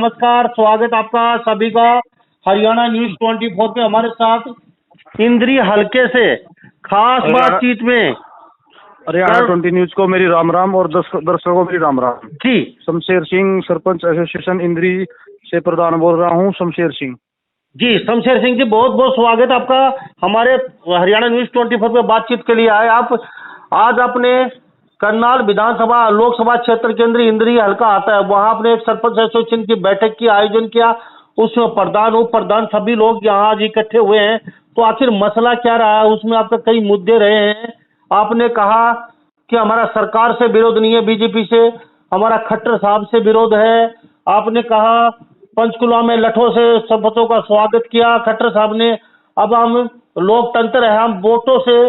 नमस्कार, स्वागत आपका सभी का हरियाणा न्यूज 24 पे। हमारे साथ इंद्री हलके से खास बातचीत में हरियाणा 20 न्यूज को मेरी राम राम और दर्शकों को मेरी राम राम जी। शमशेर सिंह, सरपंच एसोसिएशन इंद्री से प्रधान बोल रहा हूँ। शमशेर सिंह जी, शमशेर सिंह जी, बहुत बहुत स्वागत आपका हमारे हरियाणा न्यूज 24 पे बातचीत के लिए आए आप। आज आपने करनाल विधानसभा लोकसभा क्षेत्र के अंदर इंद्री हल्का आता है, वहां आपने एक सरपंच एसोसिएशन की बैठक की आयोजन किया। उसमें प्रधान उप प्रधान सभी लोग यहाँ आज इकट्ठे हुए हैं। तो आखिर मसला क्या रहा है, उसमें आपका कई मुद्दे रहे हैं। आपने कहा कि हमारा सरकार से विरोध नहीं है, बीजेपी से, हमारा खट्टर साहब से विरोध है। आपने कहा पंचकुला में लठों से शपथों का स्वागत किया खट्टर साहब ने। अब हम लोकतंत्र है, हम वोटों से,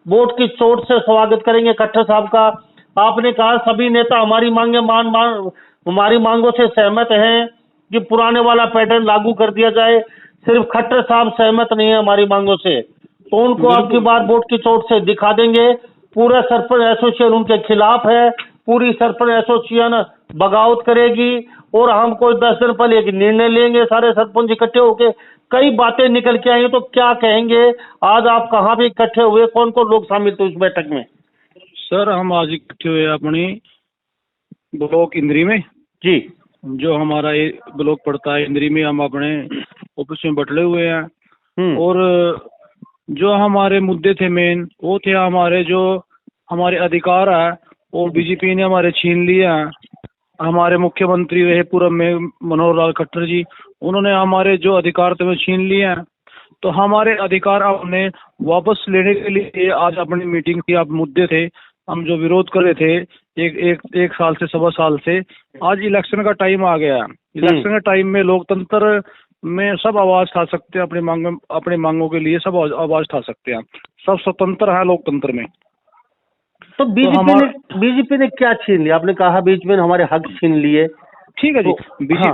वोट की चोट से स्वागत करेंगे खट्टर साहब का। आपने कहा सभी नेता हमारी हमारी मांगों से सहमत हैं कि पुराने वाला पैटर्न लागू कर दिया जाए। सिर्फ खट्टर साहब सहमत नहीं है हमारी मांगों से, तो उनको अब की बार वोट की चोट से दिखा देंगे। पूरा सरपंच एसोसिएशन उनके खिलाफ है, पूरी सरपंच एसोसिएशन बगावत करेगी और हम कोई 10 दिन पहले एक निर्णय लेंगे सारे सरपंच इकट्ठे होके। कई बातें निकल के आई, तो क्या कहेंगे? आज आप कहाँ पे इकट्ठे हुए, कौन कौन लोग शामिल थे उस बैठक में? सर, हम आज इकट्ठे हुए अपनी ब्लॉक इंद्री में जी। जो हमारा ये ब्लॉक पड़ता है इंद्री में, हम अपने ऑफिस में बटले हुए हैं। और जो हमारे मुद्दे थे मेन, वो थे हमारे जो हमारे अधिकार है वो बीजेपी ने हमारे छीन लिए हैं। हमारे मुख्यमंत्री रहे पूर्व में मनोहर लाल खट्टर जी, उन्होंने हमारे जो अधिकार थे वो छीन लिए हैं। तो हमारे अधिकार हमने वापस लेने के लिए आज अपनी मीटिंग थी। अब मुद्दे थे, हम जो विरोध कर रहे थे एक साल से, 1.25 साल से। आज इलेक्शन का टाइम आ गया। इलेक्शन के टाइम में लोकतंत्र में सब आवाज उठा सकते हैं, अपनी मांगों के लिए सब आवाज उठा सकते हैं। सब स्वतंत्र है लोकतंत्र में। तो बीजेपी ने क्या छीन लिया? आपने कहा बीच में हमारे हक छीन लिए। ठीक है जी।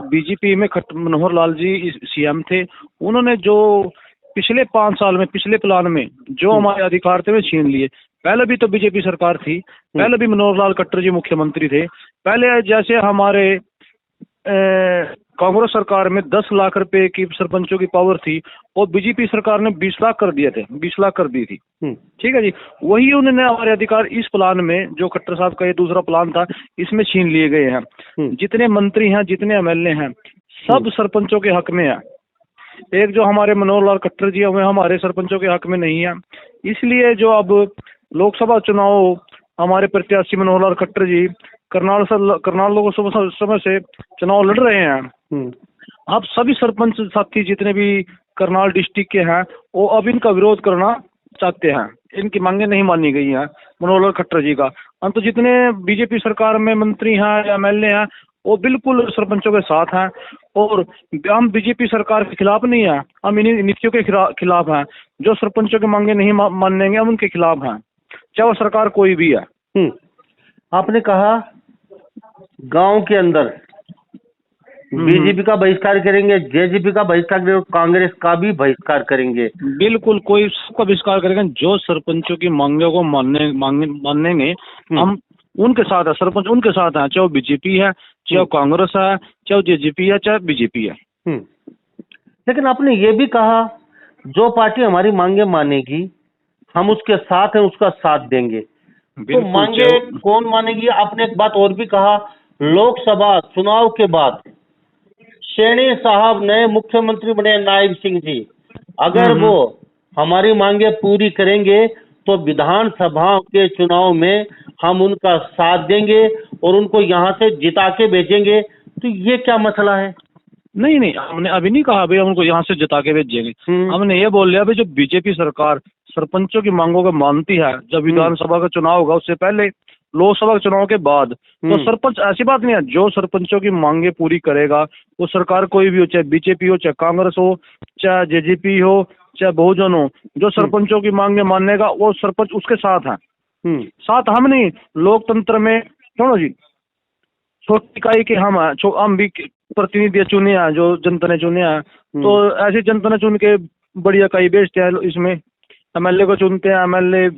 बीजेपी में मनोहर लाल जी सीएम थे, उन्होंने जो पिछले 5 साल में, पिछले प्लान में जो हमारे अधिकार थे वे छीन लिए। पहले भी तो बीजेपी सरकार थी, पहले भी मनोहर लाल खट्टर जी मुख्यमंत्री थे। पहले जैसे हमारे कांग्रेस सरकार में 10 लाख रुपए की सरपंचों की पावर थी और बीजेपी सरकार ने 20 लाख कर दिए थे, 20 लाख कर दी थी। ठीक है जी। वही उन्होंने हमारे अधिकार इस प्लान में, जो खट्टर साहब का ये दूसरा प्लान था, इसमें छीन लिए गए हैं। जितने मंत्री हैं, जितने एमएलए हैं, सब सरपंचों के हक में है। एक जो हमारे मनोहर लाल खट्टर जी है, वे हमारे सरपंचों के हक में नहीं है। इसलिए जो अब लोकसभा चुनाव हमारे प्रत्याशी मनोहर लाल खट्टर जी करनाल लोकसभा समय से चुनाव लड़ रहे हैं। अब सभी सरपंच साथी जितने भी करनाल डिस्ट्रिक्ट के हैं, वो अब इनका विरोध करना चाहते हैं। इनकी मांगे नहीं मानी गई हैं मनोहर लाल खट्टर जी का। हम तो जितने बीजेपी सरकार में मंत्री हैं या एमएलए हैं, वो बिल्कुल सरपंचों के साथ हैं। और हम बीजेपी सरकार के खिलाफ नहीं है, हम इन्हीं नीतियों के खिलाफ हैं। जो सरपंचों की मांगे नहीं मानेंगे, हम उनके खिलाफ हैं, चाहे वो सरकार कोई भी है। आपने कहा गांव के अंदर बीजेपी का बहिष्कार करेंगे, जेजेपी का बहिष्कार करेंगे, कांग्रेस का भी बहिष्कार करेंगे। बिल्कुल, कोई सबका बहिष्कार करेंगे। जो सरपंचों की मांगों को मानेंगे, हम उनके साथ है। सरपंच उनके साथ है, चाहे वो बीजेपी है, चाहे वो कांग्रेस है, चाहे वो जेजेपी है, चाहे बीजेपी है। लेकिन आपने ये भी कहा जो पार्टी हमारी मांगे मानेगी हम उसके साथ हैं, उसका साथ देंगे। तो मांगे कौन मानेगी? आपने एक बात और भी कहा, लोकसभा चुनाव के बाद सैनी साहब नए मुख्यमंत्री बने नायब सिंह जी, अगर वो हमारी मांगे पूरी करेंगे तो विधानसभा के चुनाव में हम उनका साथ देंगे और उनको यहाँ से जिता के भेजेंगे। तो ये क्या मसला है? नहीं, हमने अभी नहीं कहा भाई हम उनको यहाँ से जिता के भेजेंगे। हमने ये बोल लिया भाई, जो बीजेपी सरकार सरपंचों की मांगों को मानती है, जब विधानसभा का चुनाव होगा उससे पहले, लोकसभा के चुनाव के बाद, तो सरपंच, ऐसी बात नहीं है, जो सरपंचों की मांगे पूरी करेगा वो सरकार कोई भी हो, चाहे बीजेपी हो, चाहे कांग्रेस हो, चाहे जेजेपी हो, चाहे बहुजन हो, जो सरपंचों की मांगे मानेगा वो सरपंच उसके साथ है। साथ हम नहीं, लोकतंत्र में सुनो जी, छोटी इकाई के हम भी प्रतिनिधि चुने हैं, जो जनता ने चुने हैं। तो ऐसी जनता ने चुन के बड़ी इकाई भेजते हैं। इसमें एमएलए को चुनते हैं, एमएलए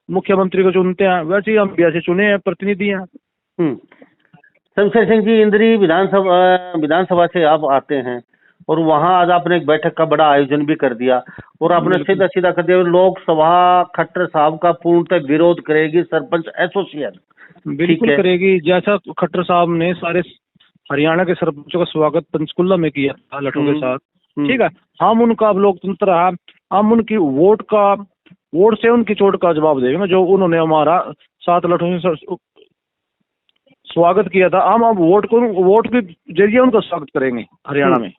मुख्यमंत्री को चुनते हैं, वैसे ही हम भी ऐसे चुने हैं, प्रतिनिधि हैं। शमशेर सिंह जी, इंद्री विधानसभा से आप आते हैं और वहां आज आपने एक बैठक का बड़ा आयोजन भी कर दिया और आपने बिल्कुल सीधा सीधा कर दिया लोकसभा खट्टर साहब का पूर्णतः विरोध करेगी सरपंच एसोसिएशन। ठीक बिल्कुल है। करेगी। जैसा खट्टर साहब ने सारे हरियाणा के सरपंचों का स्वागत पंचकुला में किया था लठों के साथ, ठीक है, हम उनका अब लोकतंत्र है, हम उनकी वोट से उनकी चोट का जवाब देंगे। जो उन्होंने हमारा 7 लठों से स्वागत किया था, हम अब वोट के जरिए उनका स्वागत करेंगे हरियाणा में,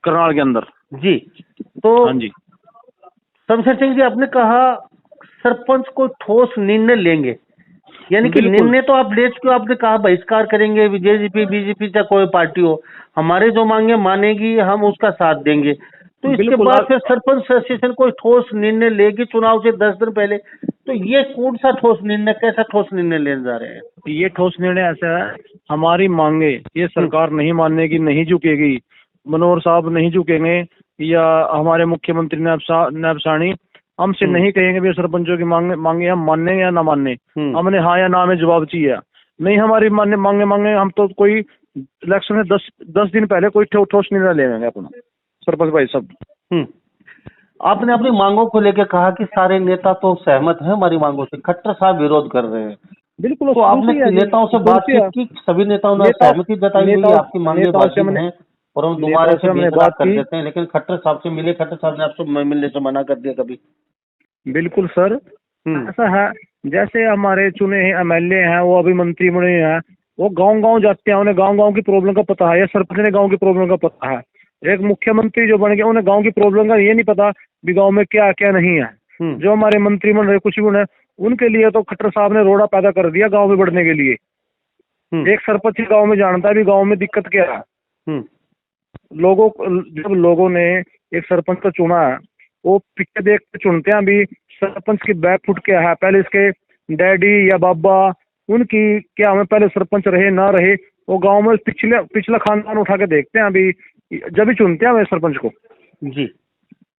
करनाल के अंदर। जी, तो हाँ जी, शमशेर सिंह जी, आपने कहा सरपंच को ठोस निर्णय लेंगे, यानी कि बिल्कुल निर्णय तो आप ले चुके हो। आपने कहा बहिष्कार करेंगे, जेजेपी बीजेपी चाहे कोई पार्टी हो, हमारे जो मांगे मानेगी हम उसका साथ देंगे। तो इसके बिल्कुल। बाद फिर सरपंच एसोसिएशन कोई ठोस निर्णय लेगी चुनाव से 10 दिन पहले, तो ये कौन सा ठोस निर्णय, कैसा ठोस निर्णय लेने जा रहे हैं? ये ठोस निर्णय ऐसा है, हमारी मांगे ये सरकार नहीं मानेगी, नहीं झुकेगी, मनोहर साहब नहीं झुकेंगे, या हमारे मुख्यमंत्री नायब साहनी हमसे नहीं कहेंगे भी सरपंचों की मांगे हम मानने या ना मानने, हमने हाँ या ना में जवाब चाहिए। नहीं हमारी मांगे हम तो कोई इलेक्शन से 10 दिन पहले कोई ठोस निर्णय लेंगे अपना सरपंच भाई सब। आपने अपनी मांगों को लेकर कहा कि सारे नेता तो सहमत हैं हमारी मांगों से, खट्टर साहब विरोध कर रहे हैं। बिल्कुल। तो आपने नेताओं से बातचीत की, सभी नेताओं ने सहमति जताई हुई आपकी मांगे वाजिब हैं और हम दोबारा से बात कर देते हैं, लेकिन खट्टर साहब से मिले, खट्टर साहब ने आपसे मिलने से मना कर दिया कभी? बिल्कुल सर, ऐसा है जैसे हमारे चुने हैं एमएलए हैं, वो अभी मंत्री बने हैं, वो गांव जाते हैं, उन्हें गांव की प्रॉब्लम का पता है, या सरपंच ने गांव की प्रॉब्लम का पता है। एक मुख्यमंत्री जो बन गया उन्हें गांव की प्रॉब्लम का ये नहीं पता भी गांव में क्या क्या नहीं है। जो हमारे मंत्री बन रहे कुछ भी बने, उनके लिए तो खट्टर साहब ने रोड़ा पैदा कर दिया गांव में बढ़ने के लिए। एक सरपंच गांव में जानता है भी गांव में दिक्कत क्या है। जब लोगों ने एक सरपंच को चुना है, वो पीछे देख के चुनते हैं भी सरपंच की बैकफुट क्या है, पहले इसके डैडी या बाबा उनकी क्या, हमें पहले सरपंच रहे ना रहे, वो गांव में पिछला खानदान उठा के देखते हैं अभी, जब भी चुनते हैं हमें सरपंच को। जी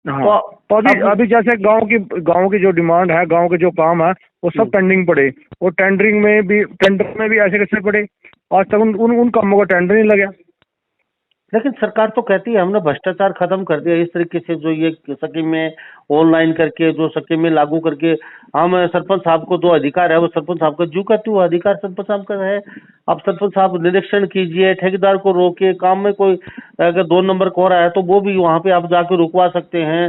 हाँ, तो अभी जैसे गांव की जो डिमांड है, गांव के जो काम है, वो सब पेंडिंग पड़े, वो टेंडर में भी ऐसे कैसे पड़े, आज तक उन कामों का टेंडर नहीं लगा। लेकिन सरकार तो कहती है हमने भ्रष्टाचार खत्म कर दिया, इस तरीके से जो ये स्कीमें ऑनलाइन करके, जो स्कीमें लागू करके हम सरपंच साहब को जो अधिकार है वो सरपंच साहब का जू कहती हुआ अधिकार सरपंच साहब का है। आप सरपंच साहब निरीक्षण कीजिए, ठेकेदार को रोके, काम में कोई अगर 2 नंबर को रहा है तो वो भी वहाँ पे आप जाके रुकवा सकते हैं।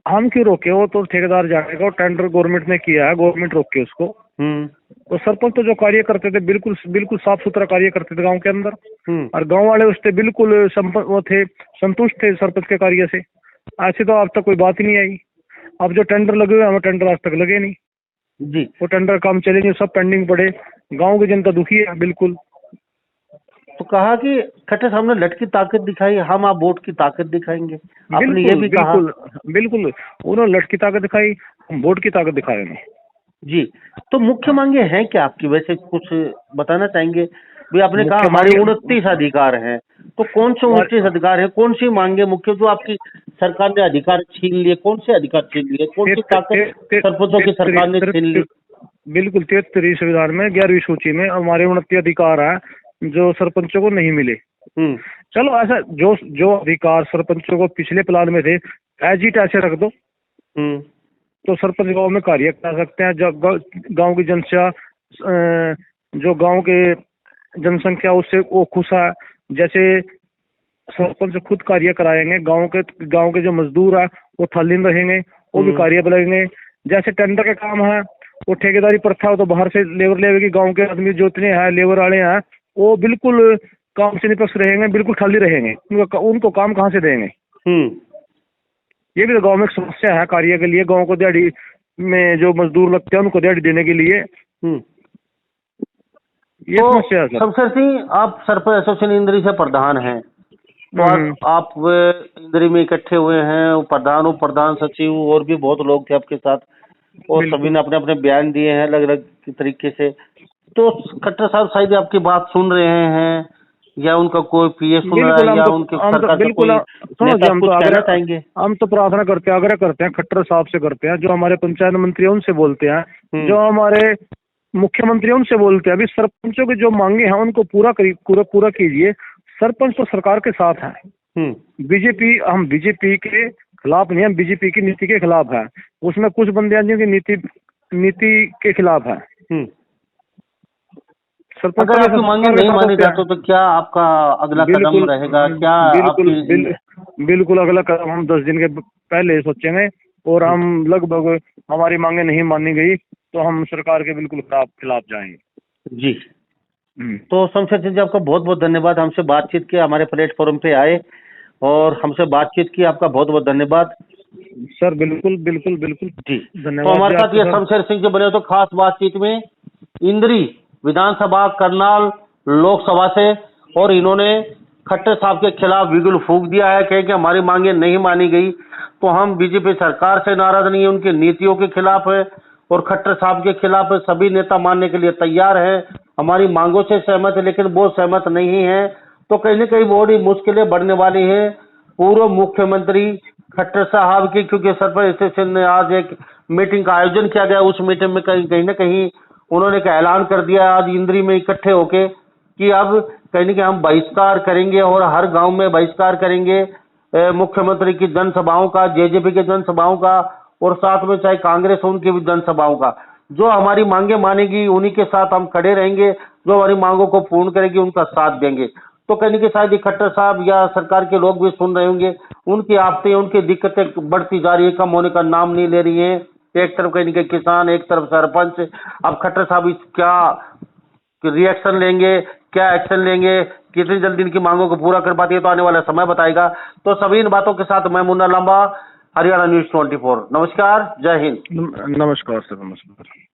हम क्यों रोके? वो तो ठेकेदार जाएगा, टेंडर गवर्नमेंट ने किया है, गवर्नमेंट रोके उसको। तो सरपंच तो जो कार्य करते थे बिल्कुल साफ सुथरा कार्य करते थे गांव के अंदर, और गांव वाले उससे बिल्कुल संतुष्ट थे सरपंच के कार्य से। ऐसे तो आज तक कोई बात ही नहीं आई। अब जो टेंडर लगे हुए हमें टेंडर आज तक लगे नहीं जी, वो टेंडर काम चले नहीं, सब पेंडिंग पड़े, गाँव की जनता दुखी है बिल्कुल। तो कहा कि खट्टर साहब ने लठ की ताकत दिखाई, हम आप वोट की ताकत दिखाएंगे, आपने ये भी कहा। बिल्कुल उन्होंने लठ की ताकत दिखाई, हम वोट की ताकत दिखाएंगे। जी, तो मुख्य मांगे हैं क्या आपकी, वैसे कुछ बताना चाहेंगे? भी आपने कहा हमारे 29 अधिकार हैं, तो कौन से 29 अधिकार हैं, कौन सी मांगे मुख्य जो आपकी सरकार ने अधिकार छीन लिए, कौन से अधिकार छीन लिए, कौन सी ताकत सरपंचों की सरकार ने छीन ली? बिल्कुल 73 संविधान में 11वीं सूची में हमारे 29 अधिकार है जो सरपंचों को नहीं मिले। चलो ऐसा जो अधिकार सरपंचों को पिछले प्लान में थे एज इट ऐसे रख दो, तो सरपंच गांव में कार्य कर सकते हैं। जब गांव की जनसंख्या, जो गांव के जनसंख्या उससे वो खुश है, जैसे सरपंच खुद कार्य कराएंगे, गांव के जो मजदूर है वो थाली में रहेंगे, वो भी कार्य लगेंगे। जैसे टेंडर के काम है वो ठेकेदारी प्रथा हो तो बाहर से लेबर लेवेगी, गांव के आदमी जो इतने हैं लेबर वाले हैं वो बिल्कुल काम से निपक्ष रहेंगे, बिल्कुल खाली रहेंगे, उनको काम कहाँ से देंगे? ये भी तो गांव में एक समस्या है कार्य के लिए, गांव को दिहाड़ी में जो मजदूर लगते हैं उनको दिहाड़ी देने के लिए ये तो समस्या है। शमशेर सिंह, आप सरपंच एसोसिएशन इंद्री से प्रधान हैं, तो आप इंद्री में इकट्ठे हुए हैं, प्रधान सचिव और भी बहुत लोग थे आपके साथ, और सभी ने अपने अपने बयान दिए हैं अलग अलग तरीके से। तो खट्टर साहब शायद आपकी बात सुन रहे हैं या उनका कोई पीए सुन रहा है या उनके सरकार का कोई नेता कुछ कहना चाहेंगे? हम तो प्रार्थना करते हैं, आग्रह करते हैं, खट्टर साहब से करते हैं, जो हमारे पंचायत मंत्री हैं उनसे बोलते हैं, जो हमारे मुख्यमंत्री उनसे बोलते हैं अभी सरपंचों की जो मांगे हैं उनको पूरा कीजिए। सरपंच तो सरकार के साथ है। हम बीजेपी के खिलाफ नहीं, हम बीजेपी की नीति के खिलाफ है। उसमें कुछ बंदे हैं जिनकी नीति के खिलाफ है। सरपंच अगर आपकी मांगे नहीं मानी जाती तो क्या आपका अगला कदम रहेगा? क्या बिल्कुल अगला कदम हम 10 दिन के पहले सोचेंगे, और हम लगभग हमारी मांगे नहीं मानी गई तो हम सरकार के बिल्कुल खिलाफ जाएंगे जी। तो शमशेर सिंह जी, आपका बहुत बहुत धन्यवाद, हमसे बातचीत की, हमारे प्लेटफॉर्म पे आए और हमसे बातचीत की। आपका बहुत बहुत धन्यवाद सर। बिल्कुल बिल्कुल बिल्कुल जी, धन्यवाद। तो हमारे साथ ये शमशेर सिंह जी बने तो खास बातचीत में इंद्री विधानसभा करनाल लोकसभा से, और इन्होंने खट्टर साहब के खिलाफ बिगुल फूंक दिया है, कहे कि हमारी मांगे नहीं मानी गई तो हम बीजेपी सरकार से नाराज नहीं है, उनकी नीतियों के खिलाफ है और खट्टर साहब के खिलाफ है। सभी नेता मानने के लिए तैयार है, हमारी मांगों से सहमत है, लेकिन वो सहमत नहीं है तो कहीं न कहीं बड़ी मुश्किलें बढ़ने वाली है पूर्व मुख्यमंत्री खट्टर साहब की। क्योंकि सरपंच स्टेशन में आज एक मीटिंग का आयोजन किया गया, उस मीटिंग में कहीं न कहीं उन्होंने एक ऐलान कर दिया आज इंद्री में इकट्ठे होके कि अब कहीं न कहीं हम बहिष्कार करेंगे और हर गांव में बहिष्कार करेंगे मुख्यमंत्री की जनसभाओं का, जेजेपी के जनसभाओं का, और साथ में चाहे कांग्रेस हो उनकी भी जनसभाओं का। जो हमारी मांगे मानेगी उन्हीं के साथ हम खड़े रहेंगे, जो हमारी मांगों को पूर्ण करेगी उनका साथ देंगे। तो कहीं न कहीं शायद खट्टर साहब या सरकार के लोग भी सुन रहे होंगे, उनकी आफतें, उनकी दिक्कतें बढ़ती जा रही है, कम होने का नाम नहीं ले रही है। एक तरफ कहीं न कहीं किसान, एक तरफ सरपंच। अब खट्टर साहब क्या रिएक्शन लेंगे, क्या एक्शन लेंगे, कितनी जल्दी इनकी मांगों को पूरा कर पाती है, तो आने वाला समय बताएगा। तो सभी इन बातों के साथ मैं मुन्ना लांबा, हरियाणा न्यूज़ 24। नमस्कार, जय हिंद। नमस्कार सर, नमस्कार।